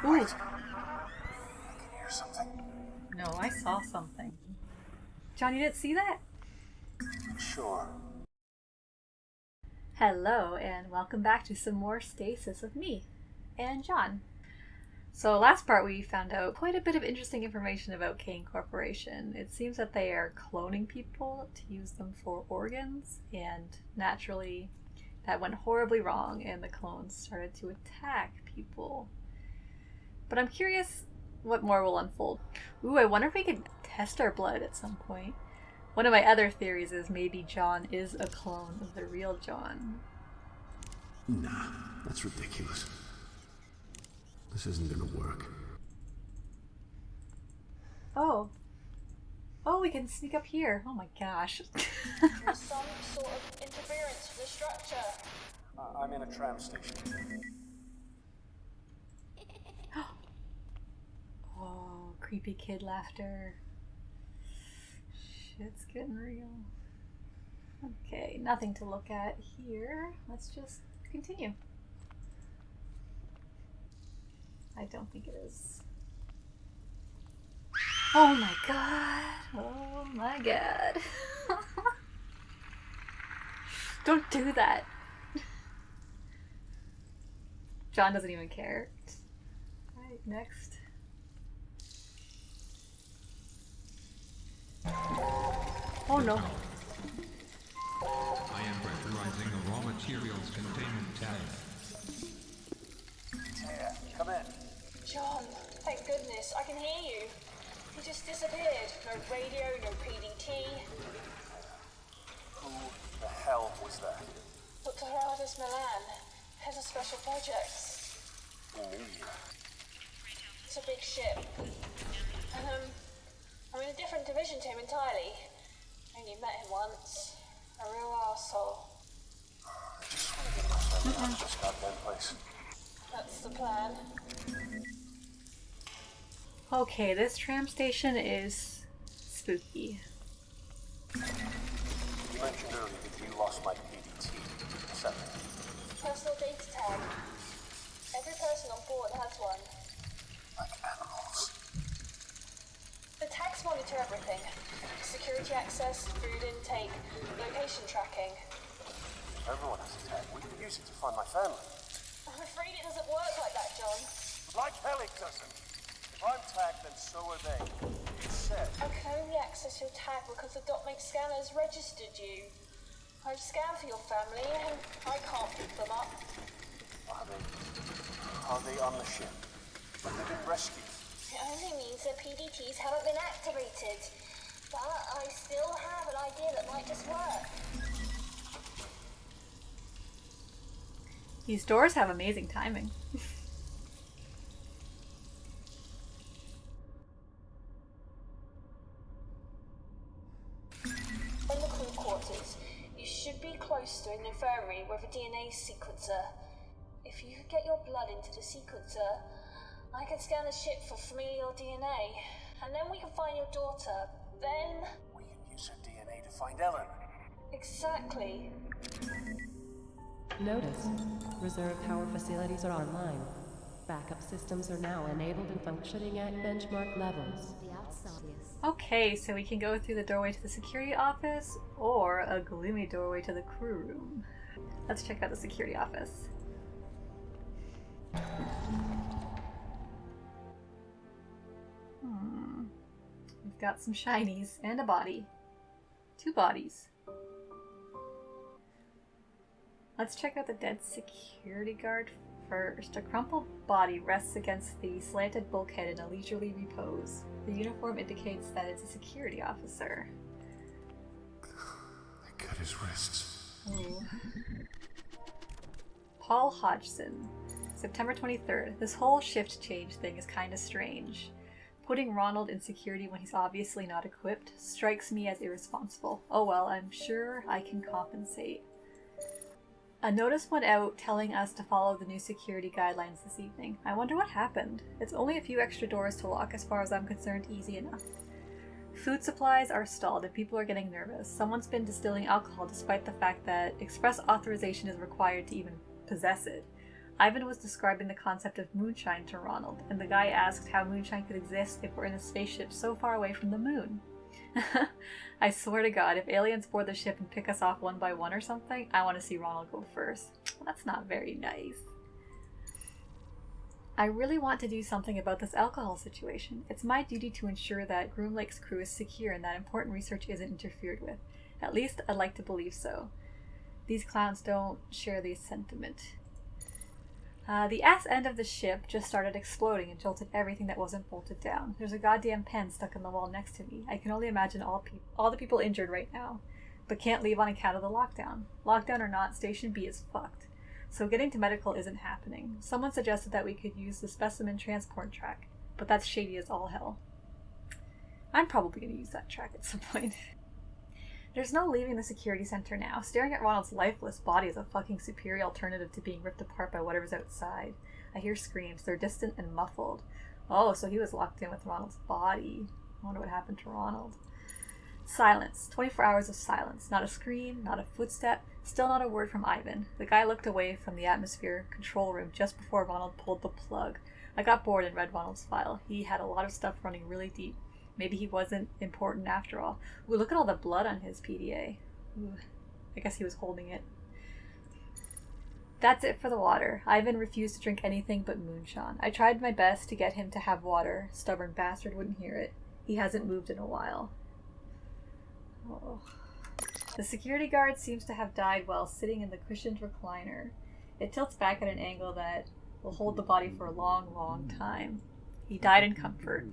Ooh. Wait. I can hear something. No, I saw something. John, you didn't see that? Sure. Hello, and welcome back to some more Stasis with me and John. So last part we found out quite a bit of interesting information about Kane Corporation. It seems that they are cloning people to use them for organs, and naturally that went horribly wrong and the clones started to attack people. But I'm curious what more will unfold. Ooh, I wonder if we could test our blood at some point. One of my other theories is maybe John is a clone of the real John. Nah, that's ridiculous. This isn't gonna work. Oh, we can sneak up here. Oh my gosh. Some sort of interference for the structure. I'm in a tram station. Oh, creepy kid laughter. Shit's getting real. Okay, nothing to look at here. Let's just continue. I don't think it is. Oh my god. Oh my god. Don't do that. John doesn't even care. Alright, next. Oh no. I am pressurizing the raw materials containment tank. Yeah, come in. John, thank goodness, I can hear you. He just disappeared. No radio, no PDT. Who the hell was that? Dr. Gerardus Milan, head of special projects. Who knew you? It's a big ship. And I'm in a different division to him entirely. Only met him once. A real arsehole. I just want to get my family out of this goddamn place. That's the plan. Okay, this tram station is spooky. You mentioned earlier that you lost my PDT. What's that? Personal data tag. Every person on board has one. Like animals. The tags monitor everything. Security access, food intake, location tracking. Everyone has a tag. We can use it to find my family. I'm afraid it doesn't work like that, John. Like hell it doesn't. If I'm tagged, then so are they. It's said. I can only access your tag because the DotMate scanners registered you. I've scanned for your family and I can't pick them up. Are they on the ship? Have they been rescued? It only means their PDTs haven't been activated. But I still have an idea that might just work. These doors have amazing timing. In the crew quarters, you should be close to an infirmary with a DNA sequencer. If you could get your blood into the sequencer, I can scan the ship for familial DNA, and then we can find your daughter. Then... We can use her DNA to find Ellen. Exactly. Notice, reserve power facilities are online. Backup systems are now enabled and functioning at benchmark levels. Okay, so we can go through the doorway to the security office or a gloomy doorway to the crew room. Let's check out the security office. We've got some shinies and a body. 2 bodies. Let's check out the dead security guard first. A crumpled body rests against the slanted bulkhead in a leisurely repose. The uniform indicates that it's a security officer. They cut his wrists. Ooh. Paul Hodgeson. September 23rd. This whole shift change thing is kinda strange. Putting Ronald in security when he's obviously not equipped strikes me as irresponsible. Oh well, I'm sure I can compensate. A notice went out telling us to follow the new security guidelines this evening. I wonder what happened. It's only a few extra doors to lock as far as I'm concerned, easy enough. Food supplies are stalled and people are getting nervous. Someone's been distilling alcohol despite the fact that express authorization is required to even possess it. Ivan was describing the concept of moonshine to Ronald, and the guy asked how moonshine could exist if we're in a spaceship so far away from the moon. I swear to God, if aliens board the ship and pick us off one by one or something, I want to see Ronald go first. That's not very nice. I really want to do something about this alcohol situation. It's my duty to ensure that Groom Lake's crew is secure and that important research isn't interfered with. At least I'd like to believe so. These clowns don't share this sentiment. The ass end of the ship just started exploding and jolted everything that wasn't bolted down. There's a goddamn pen stuck in the wall next to me. I can only imagine all the people injured right now, but can't leave on account of the lockdown. Lockdown or not, Station B is fucked. So getting to medical isn't happening. Someone suggested that we could use the specimen transport track, but that's shady as all hell. I'm probably going to use that track at some point. There's no leaving the security center now. Staring at Ronald's lifeless body is a fucking superior alternative to being ripped apart by whatever's outside. I hear screams. They're distant and muffled. Oh, so he was locked in with Ronald's body. I wonder what happened to Ronald. Silence. 24 hours of silence. Not a scream, not a footstep, still not a word from Ivan. The guy looked away from the atmosphere control room just before Ronald pulled the plug. I got bored and read Ronald's file. He had a lot of stuff running really deep. Maybe he wasn't important after all. Ooh, look at all the blood on his PDA. Ooh, I guess he was holding it. That's it for the water. Ivan refused to drink anything but moonshine. I tried my best to get him to have water. Stubborn bastard wouldn't hear it. He hasn't moved in a while. Oh. The security guard seems to have died while sitting in the cushioned recliner. It tilts back at an angle that will hold the body for a long, long time. He died in comfort.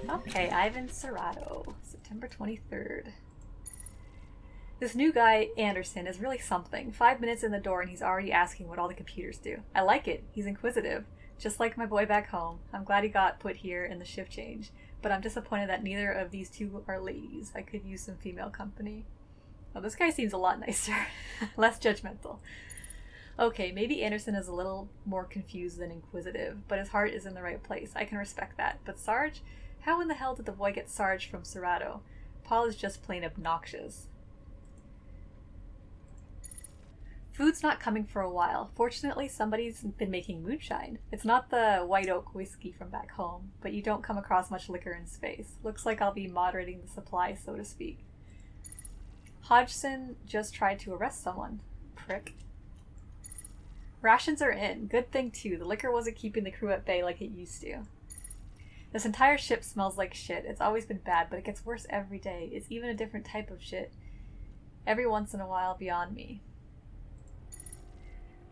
Okay, Ivan Surato, September 23rd. This new guy, Anderson, is really something. 5 minutes in the door and he's already asking what all the computers do. I like it. He's inquisitive. Just like my boy back home. I'm glad he got put here in the shift change. But I'm disappointed that neither of these two are ladies. I could use some female company. Oh, this guy seems a lot nicer. Less judgmental. Okay, maybe Anderson is a little more confused than inquisitive, but his heart is in the right place. I can respect that. But Sarge? How in the hell did the boy get Sarge from Surato? Paul is just plain obnoxious. Food's not coming for a while. Fortunately, somebody's been making moonshine. It's not the white oak whiskey from back home, but you don't come across much liquor in space. Looks like I'll be moderating the supply, so to speak. Hodgeson just tried to arrest someone. Prick. Rations are in. Good thing, too. The liquor wasn't keeping the crew at bay like it used to. This entire ship smells like shit. It's always been bad, but it gets worse every day. It's even a different type of shit. Every once in a while beyond me.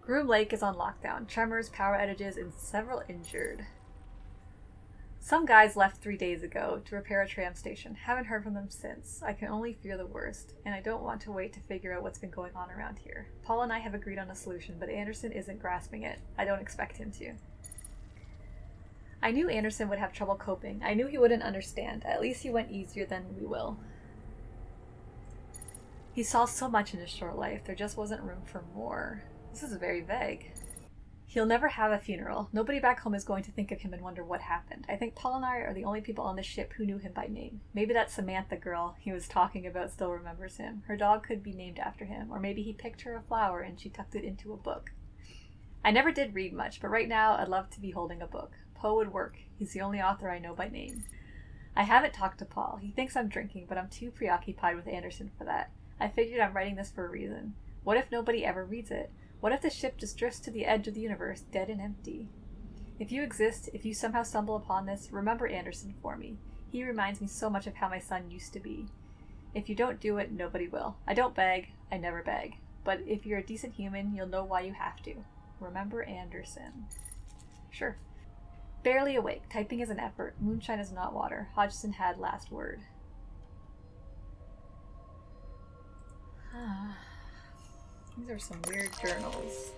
Groom Lake is on lockdown. Tremors, power outages, and several injured. Some guys left 3 days ago to repair a tram station. Haven't heard from them since. I can only fear the worst, and I don't want to wait to figure out what's been going on around here. Paul and I have agreed on a solution, but Anderson isn't grasping it. I don't expect him to. I knew Anderson would have trouble coping. I knew he wouldn't understand. At least he went easier than we will. He saw so much in his short life. There just wasn't room for more. This is very vague. He'll never have a funeral. Nobody back home is going to think of him and wonder what happened. I think Paul and I are the only people on the ship who knew him by name. Maybe that Samantha girl he was talking about still remembers him. Her dog could be named after him, or maybe he picked her a flower and she tucked it into a book. I never did read much, but right now I'd love to be holding a book. Poe would work. He's the only author I know by name. I haven't talked to Paul. He thinks I'm drinking, but I'm too preoccupied with Anderson for that. I figured I'm writing this for a reason. What if nobody ever reads it? What if the ship just drifts to the edge of the universe, dead and empty? If you exist, if you somehow stumble upon this, remember Anderson for me. He reminds me so much of how my son used to be. If you don't do it, nobody will. I don't beg. I never beg. But if you're a decent human, you'll know why you have to. Remember Anderson. Sure. Barely awake. Typing is an effort. Moonshine is not water. Hodgeson had last word. These are some weird journals.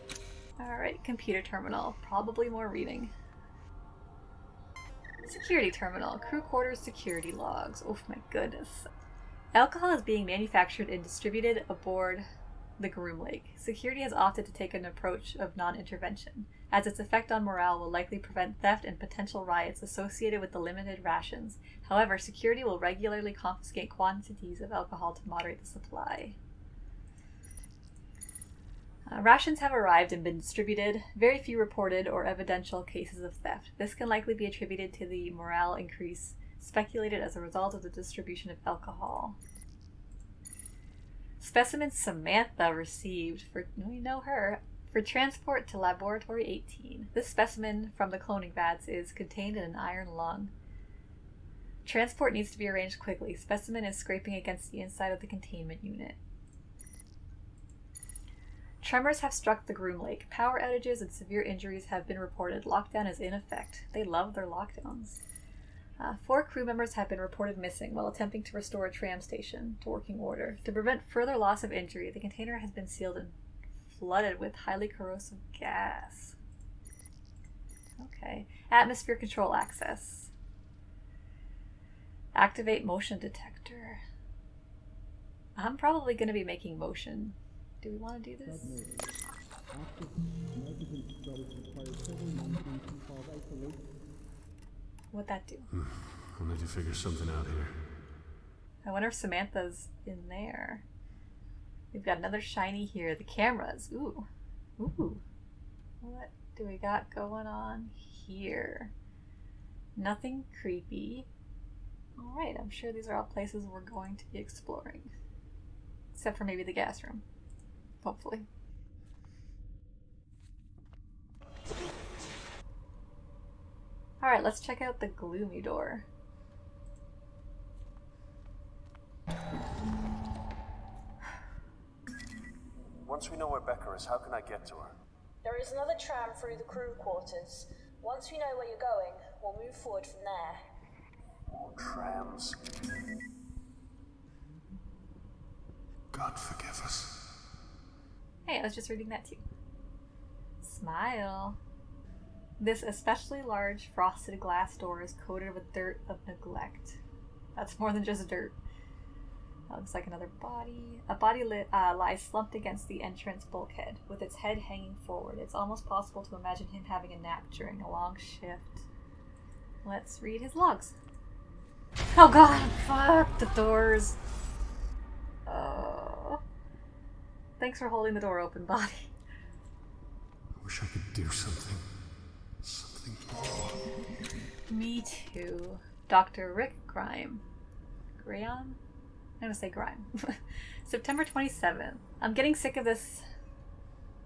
Alright, computer terminal. Probably more reading. Security terminal. Crew quarters security logs. Oh my goodness. Alcohol is being manufactured and distributed aboard the Groom Lake. Security has opted to take an approach of non-intervention, as its effect on morale will likely prevent theft and potential riots associated with the limited rations. However, security will regularly confiscate quantities of alcohol to moderate the supply. Rations have arrived and been distributed. Very few reported or evidential cases of theft. This can likely be attributed to the morale increase speculated as a result of the distribution of alcohol. Specimen Samantha received, we know her, for transport to Laboratory 18. This specimen from the cloning vats is contained in an iron lung. Transport needs to be arranged quickly. Specimen is scraping against the inside of the containment unit. Tremors have struck the Groom Lake. Power outages and severe injuries have been reported. Lockdown is in effect. They love their lockdowns. 4 crew members have been reported missing while attempting to restore a tram station to working order. To prevent further loss of injury, the container has been sealed and flooded with highly corrosive gas. Okay. Atmosphere control access. Activate motion detector. I'm probably going to be making motion. Do we want to do this? What'd that do? I'll need to figure something out here. I wonder if Samantha's in there. We've got another shiny here. The cameras. Ooh. Ooh. What do we got going on here? Nothing creepy. Alright, I'm sure these are all places we're going to be exploring. Except for maybe the gas room. Hopefully. Alright, let's check out the gloomy door. Once we know where Becca is, how can I get to her? There is another tram through the crew quarters. Once we know where you're going, we'll move forward from there. More trams. God forgive us. Hey, I was just reading that too. Smile. This especially large frosted glass door is coated with dirt of neglect. That's more than just dirt. That looks like another body. A body lies slumped against the entrance bulkhead, with its head hanging forward. It's almost possible to imagine him having a nap during a long shift. Let's read his logs. Oh god, fuck the doors. Oh. Thanks for holding the door open, body. I wish I could do something. Something more. Me too. Dr. Rick Graeme. Graeme? I'm gonna say Graeme. September 27th. I'm getting sick of this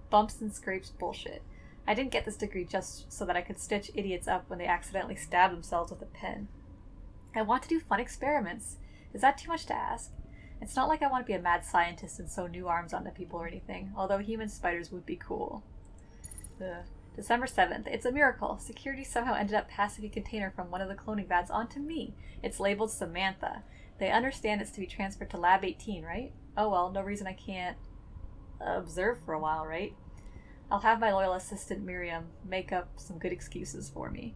bumps and scrapes bullshit. I didn't get this degree just so that I could stitch idiots up when they accidentally stab themselves with a pen. I want to do fun experiments. Is that too much to ask? It's not like I want to be a mad scientist and sew new arms onto people or anything, although human spiders would be cool. Ugh. December 7th. It's a miracle. Security somehow ended up passing a container from one of the cloning vats onto me. It's labeled Samantha. They understand it's to be transferred to Lab 18, right? Oh well, no reason I can't observe for a while, right? I'll have my loyal assistant Miriam make up some good excuses for me.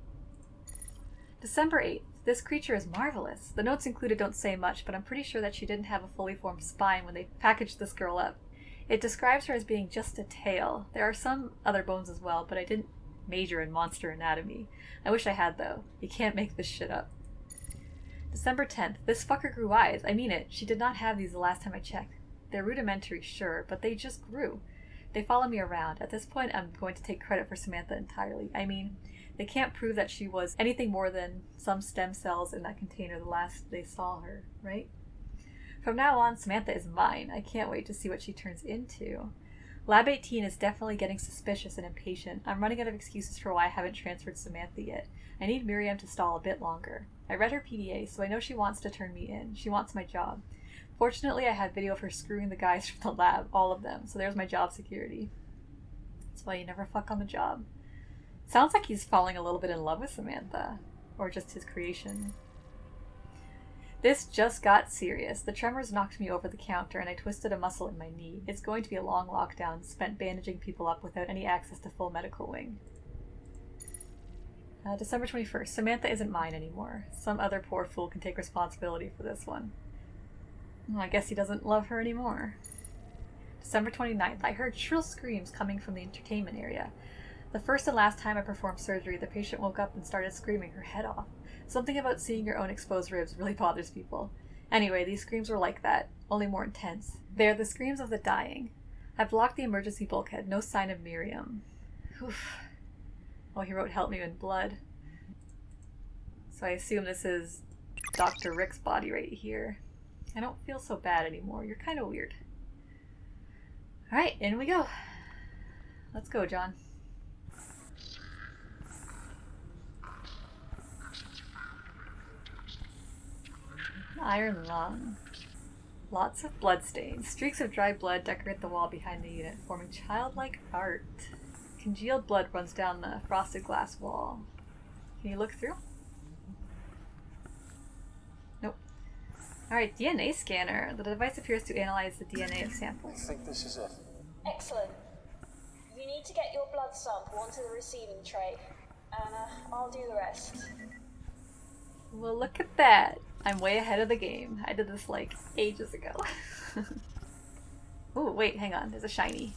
December 8th. This creature is marvelous. The notes included don't say much, but I'm pretty sure that she didn't have a fully formed spine when they packaged this girl up. It describes her as being just a tail. There are some other bones as well, but I didn't major in monster anatomy. I wish I had, though. You can't make this shit up. December 10th. This fucker grew eyes. I mean it. She did not have these the last time I checked. They're rudimentary, sure, but they just grew. They follow me around. At this point, I'm going to take credit for Samantha entirely. I mean, they can't prove that she was anything more than some stem cells in that container the last they saw her, right? From now on, Samantha is mine. I can't wait to see what she turns into. Lab 18 is definitely getting suspicious and impatient. I'm running out of excuses for why I haven't transferred Samantha yet. I need Miriam to stall a bit longer. I read her PDA, so I know she wants to turn me in. She wants my job. Fortunately, I have video of her screwing the guys from the lab, all of them, so there's my job security. That's why you never fuck on the job. Sounds like he's falling a little bit in love with Samantha. Or just his creation. This just got serious. The tremors knocked me over the counter and I twisted a muscle in my knee. It's going to be a long lockdown, spent bandaging people up without any access to full medical wing. December 21st. Samantha isn't mine anymore. Some other poor fool can take responsibility for this one. Well, I guess he doesn't love her anymore. December 29th. I heard shrill screams coming from the entertainment area. The first and last time I performed surgery, the patient woke up and started screaming her head off. Something about seeing your own exposed ribs really bothers people. Anyway, these screams were like that, only more intense. They are the screams of the dying. I've locked the emergency bulkhead. No sign of Miriam. Oof. Oh, he wrote help me in blood. So I assume this is Dr. Rick's body right here. I don't feel so bad anymore. You're kind of weird. Alright, in we go. Let's go, John. Iron lung. Lots of blood stains. Streaks of dry blood decorate the wall behind the unit, forming childlike art. Congealed blood runs down the frosted glass wall. Can you look through? Nope. Alright, DNA scanner. The device appears to analyze the DNA of I samples. think this is it. Excellent. You need to get your blood sample onto the receiving tray, and I'll do the rest. Well, look at that. I'm way ahead of the game. I did this like ages ago. Oh, wait, hang on. There's a shiny.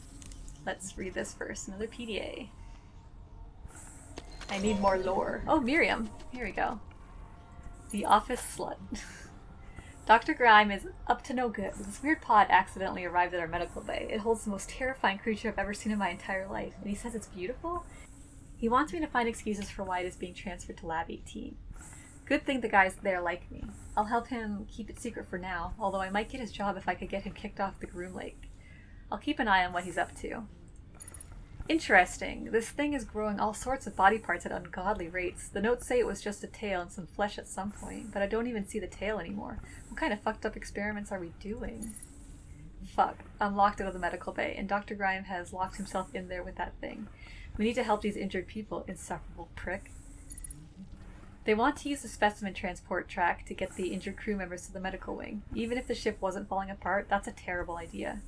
Let's read this first. Another PDA. I need more lore. Oh, Miriam. Here we go. The office slut. Dr. Graeme is up to no good. This weird pod accidentally arrived at our medical bay. It holds the most terrifying creature I've ever seen in my entire life, and he says it's beautiful? He wants me to find excuses for why it is being transferred to Lab 18. Good thing the guys there like me. I'll help him keep it secret for now, although I might get his job if I could get him kicked off the Groom Lake. I'll keep an eye on what he's up to. Interesting. This thing is growing all sorts of body parts at ungodly rates. The notes say it was just a tail and some flesh at some point, but I don't even see the tail anymore. What kind of fucked up experiments are we doing? Fuck. I'm locked out of the medical bay, and Dr. Graeme has locked himself in there with that thing. We need to help these injured people, insufferable prick. They want to use the specimen transport track to get the injured crew members to the medical wing. Even if the ship wasn't falling apart, that's a terrible idea.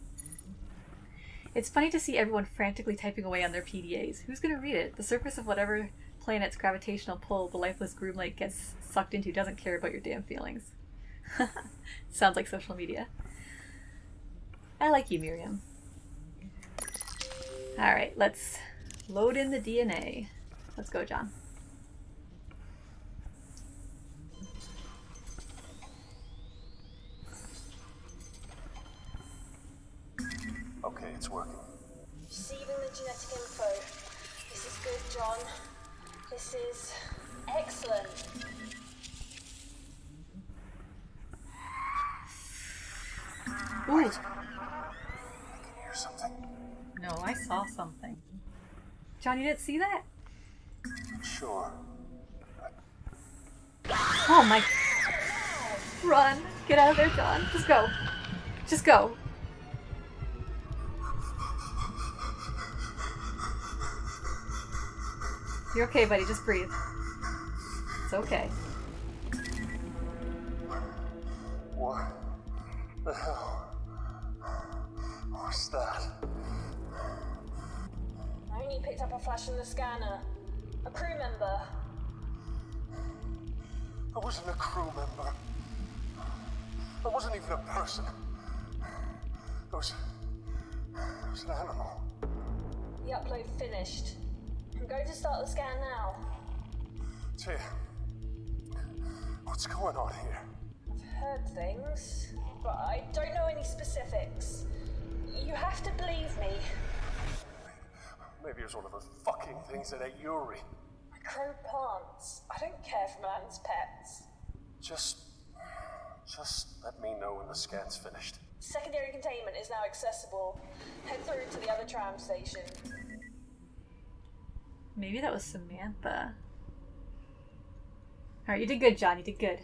It's funny to see everyone frantically typing away on their PDAs. Who's going to read it? The surface of whatever planet's gravitational pull the lifeless Groom Lake gets sucked into doesn't care about your damn feelings. Sounds like social media. I like you, Miriam. Alright, let's load in the DNA. Let's go, John. Okay, it's working. Receiving the genetic info. This is good, John. This is excellent. Ooh. I can hear something. No, I saw something. John, you didn't see that? Sure. Oh my... Run! Get out of there, John. Just go. Just go. You're okay, buddy. Just breathe. It's okay. What the hell was that? I only picked up a flash in the scanner. A crew member. I wasn't a crew member. I wasn't even a person. It was an animal. The upload finished. I'm going to start the scan now. Tia, what's going on here? I've heard things, but I don't know any specifics. You have to believe me. Maybe it was one of those fucking things that ate Yuri. Crow plants. I don't care for man's pets. Just let me know when the scan's finished. Secondary containment is now accessible. Head through to the other tram station. Maybe that was Samantha. Alright, you did good, John. You did good.